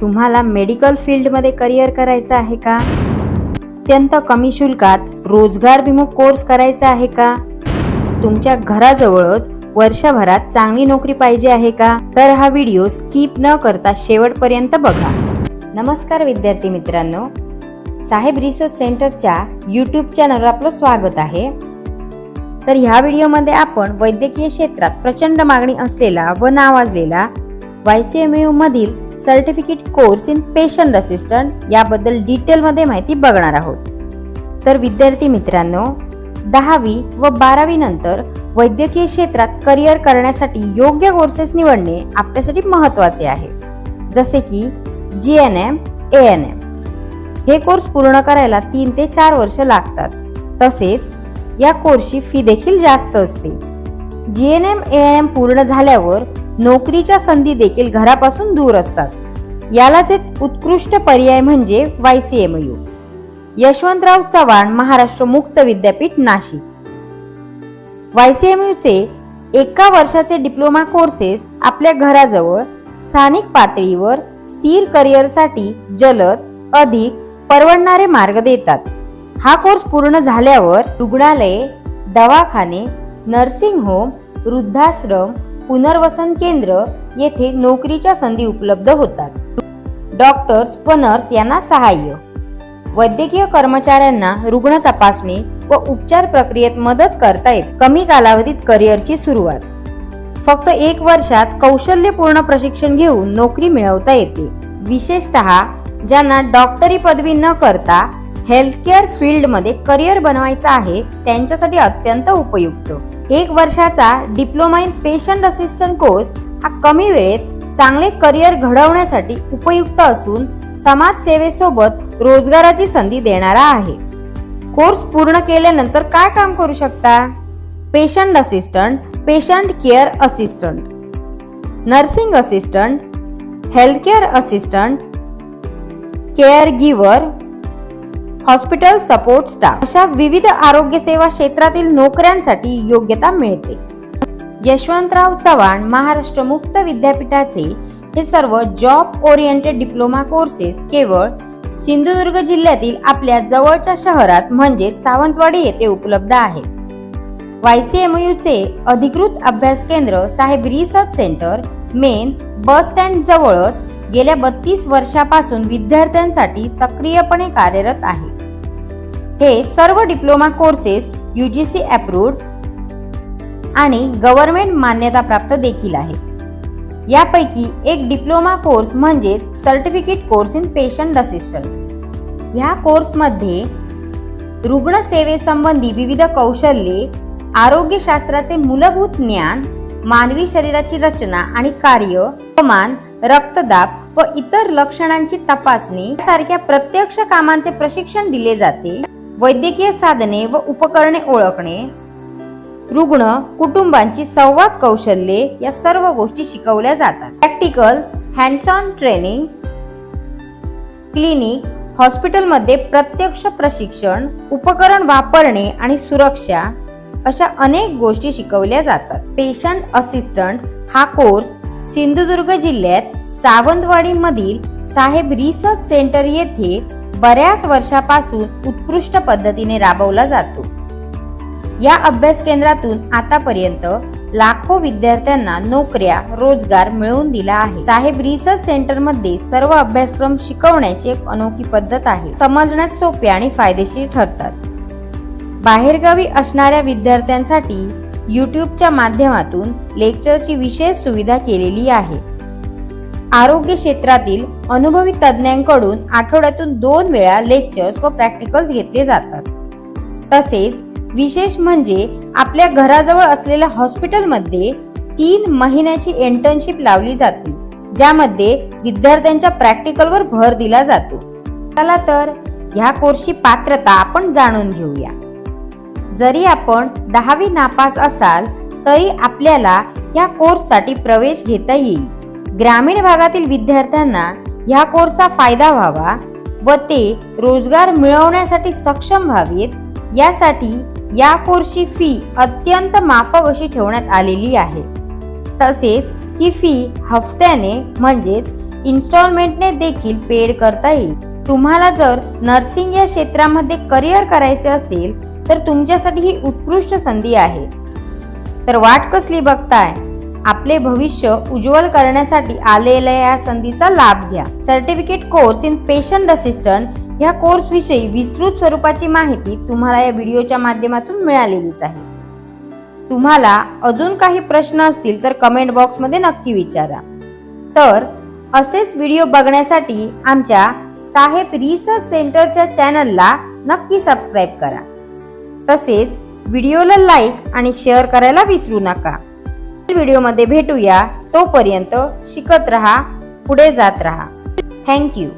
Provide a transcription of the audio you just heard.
तुम्हाला मेडिकल फील्डमध्ये करिअर करायचं आहे का? अत्यंत कमी शुल्कात रोजगारभिमुख कोर्स करायचा आहे का? तुमच्या घराजवळच वर्षभरात चांगली नोकरी पाहिजे आहे का? तर हा व्हिडिओ स्किप न करता शेवटपर्यंत बघा. नमस्कार विद्यार्थी मित्रांनो, साहेब रिसर्च सेंटरच्या YouTube चॅनलवर आपलं स्वागत आहे. तर ह्या व्हिडिओमध्ये आपण वैद्यकीय क्षेत्रात प्रचंड मागणी असलेला व नावाजलेला YCMU मधील certificate course in patient assistant याबद्दल डिटेलमध्ये माहिती बघणार आहोत. तर विद्यार्थी मित्रांनो, 10वी व 12वी नंतर वैद्यकीय क्षेत्रात करिअर करण्यासाठी योग्य कोर्सेस निवडणे आपल्यासाठी महत्त्वाचे आहे. जसे की GNM, ANM हे कोर्स पूर्ण करायला 3 ते 4 वर्ष लागतात. तसेच या कोर्सची फी देखील जास्त असते. GNM, ANM पूर्ण झाल्यावर नोकरीच्या संधी देखील घरापासून दूर असतात. यालाच एक उत्कृष्ट पर्याय म्हणजे YCMU, यशवंतराव चव्हाण महाराष्ट्र मुक्त विद्यापीठ नाशिक. YCMU चे एका वर्षाचे डिप्लोमा कोर्सेस आपल्या घराजवळ स्थानिक पातळीवर स्थिर करिअरसाठी जलद, अधिक परवडणारे मार्ग देतात. हा कोर्स पूर्ण झाल्यावर रुग्णालये, दवाखाने, नर्सिंग होम, वृद्धाश्रम, पुनर्वसन केंद्र येथे नोकरीच्या संधी उपलब्ध होतात. डॉक्टर्स व नर्स यांना सहाय्य, वैद्यकीय कर्मचाऱ्यांना रुग्ण तपासणी व उपचार प्रक्रियेत मदत करता येते. कमी कालावधीत करिअरची सुरुवात, फक्त 1 वर्षात कौशल्यपूर्ण प्रशिक्षण घेऊन नोकरी मिळवता येते. विशेषतः ज्यांना डॉक्टरी पदवी न करता हेल्थकेअर फील्ड मध्ये करिअर बनवायचा आहे त्यांच्यासाठी अत्यंत उपयुक्त. 1 वर्षाचा diploma in patient assistant course हा कमी वेळेत चांगले करिअर घडवण्यासाठी उपयुक्त असून समाजसेवेसोबत रोजगाराची संधी देणारा आहे. कोर्स पूर्ण केल्यानंतर काय काम करू शकता? Patient assistant, patient care assistant, nursing assistant, healthcare assistant, care giver, hospital support staff अशा विविध आरोग्य सेवा क्षेत्रातील नोकऱ्यांसाठी योग्यता मिळते. यशवंतराव चव्हाण महाराष्ट्र मुक्त विद्यापीठाचे हे सर्व जॉब ओरिएंटेड डिप्लोमा कोर्सेस केवळ सिंधुदुर्ग जिल्ह्यातील आपल्या जवळच्या शहरात म्हणजे सावंतवाडी येथे उपलब्ध आहेत. YCMU चे अधिकृत अभ्यास केंद्र Saheb research centre main bus stand जवळच गेल्या 32 वर्षापासून विद्यार्थ्यांसाठी सक्रियपणे कार्यरत आहे. हे सर्व डिप्लोमा कोर्सेस UGC अप्रूव्ड आणि गव्हर्नमेंट मान्यता प्राप्त देखील आहे. यापैकी एक डिप्लोमा कोर्स म्हणजे certificate course in patient assistant. या कोर्समध्ये रुग्णसेवेसंबंधी विविध कौशल्ये, आरोग्यशास्त्राचे मूलभूत ज्ञान, मानवी शरीराची रचना आणि कार्य, तापमान, रक्तदाब व इतर लक्षणांची तपासणी सारख्या प्रत्यक्ष कामांचे प्रशिक्षण दिले जाते. वैद्यकीय साधने व उपकरणे ओळखणे, रुग्ण कुटुंबांची संवाद कौशल्ये या सर्व गोष्टी शिकवल्या जातात. Practical, hands on training, clinic, हॉस्पिटलमध्ये प्रत्यक्ष प्रशिक्षण, उपकरण वापरणे आणि सुरक्षा अशा अनेक गोष्टी शिकवल्या जातात. पेशंट असिस्टंट हा कोर्स सिंधुदुर्ग जिल्ह्यात सावंतवाडी मधील साहेब रिसर्च सेंटर येथे बऱ्याच वर्षापासून उत्कृष्ट पद्धतीने राबवला जातो. या अभ्यास केंद्रातून आतापर्यंत लाखो विद्यार्थ्यांना नोकऱ्या, रोजगार मिळवून दिला आहे. साहेब रिसर्च सेंटर मध्ये सर्व अभ्यासक्रम शिकवण्याची एक अनोखी पद्धत आहे. समजण्यास सोपे आणि फायदेशीर ठरतात. बाहेरगावी असणाऱ्या विद्यार्थ्यांसाठी YouTubeच्या माध्यमातून लेक्चरची विशेष सुविधा केलेली आहे. आरोग्य क्षेत्रातील अनुभवी तज्ञांकडून आठवड्यातून 2 वेळा लेक्चर्स व प्रॅक्टिकल्स घेतले जातात. तसेच विशेष म्हणजे आपल्या घराजवळ असलेल्या हॉस्पिटलमध्ये 3 महिन्याची इंटर्नशिप लावली जाते, ज्यामध्ये विद्यार्थ्यांच्या प्रॅक्टिकलवर भर दिला जातो. चला तर ह्या कोर्सची पात्रता आपण जाणून घेऊया. जरी आपण 10वी नापास असाल तरी आपल्याला या कोर्ससाठी प्रवेश घेता येईल. ग्रामीण भागातील विद्यार्थ्यांना या कोर्सचा फायदा व्हावा व ते रोजगार मिळवण्यासाठी सक्षम व्हावेत यासाठी या कोर्सची फी अत्यंत माफक अशी ठेवण्यात आलेली आहे. तसेच ही फी हफ्त्याने म्हणजेच इन्स्टॉलमेंटने देखील पेड करता येईल. तुम्हाला जर नर्सिंग या क्षेत्रामध्ये करिअर करायचे असेल तर तुमच्यासाठी ही उत्कृष्ट संधी आहे. तर वाट कसली बघताय? आपले भविष्य उज्ज्वल करण्यासाठी आलेल्या या संधीचा लाभ घ्या. Certificate course in patient assistant या कोर्स विषयी विस्तृत स्वरूपाची माहिती तुम्हाला या व्हिडिओच्या माध्यमातून मिळालेलीच आहे. तुम्हाला अजून काही प्रश्न असतील तर कमेंट बॉक्स मध्ये नक्की विचारा. तर असेच व्हिडिओ बघण्यासाठी आमच्या साहेब रिसर्च सेंटरच्या चॅनलला नक्की सबस्क्राईब करा. तसेच व्हिडिओला लाईक आणि शेअर करायला विसरू नका. व्हिडिओमध्ये भेटूया. तोपर्यंत शिकत रहा, पुढे जात रहा. Thank you.